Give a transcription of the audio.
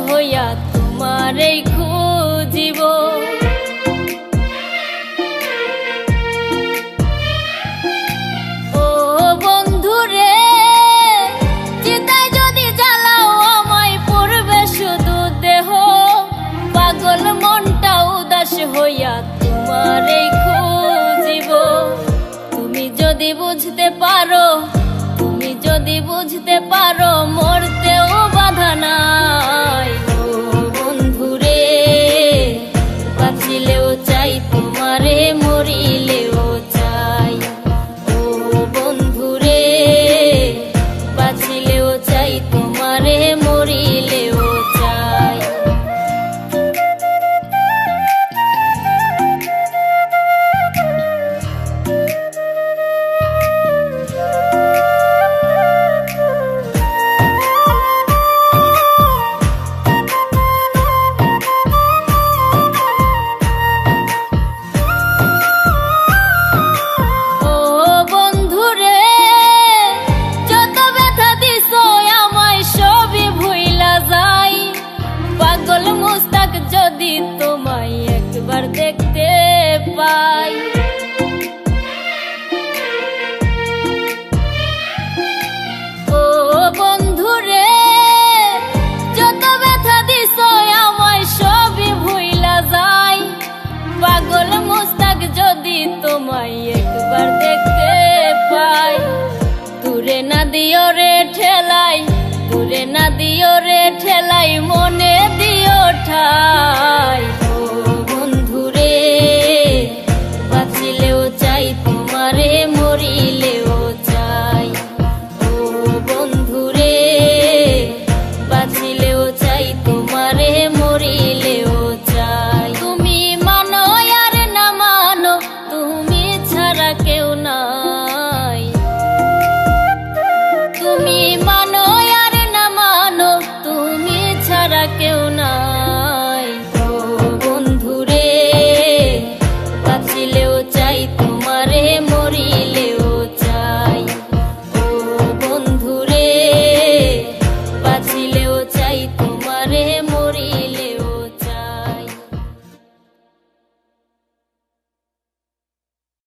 হইয়া তোমারেই খুঁজিব। ও বন্ধুরে চিতায় যদি জ্বালাও আমায় পড়বে শুধু দেহ, পাগল মনটা উদাস হইয়া তোমারেই খুঁজিব। তুমি যদি বুঝতে পারো, তুমি যদি বুঝতে পারো মরতেও বাধা নাই। ও বন্ধুরে বাঁচিলেও চাই তোমারে, মরিলেও চাই। ও বন্ধুরে বাঁচিলেও চাই তোমারে, মরিলেও চাই। পাগল মুস্তাক যদি তোমায় একবার দেখতে পাই, ও বন্ধুরে যত ব্যথা দিছ আমায় সবই ভুইলা যাই। পাগল মুস্তাক যদি তোমায় একবার দেখতে পাই, দূরে না দিও রে ঠেলাই, দূরে না দিও রে ঠেলাই, মনে দিও ঠাই।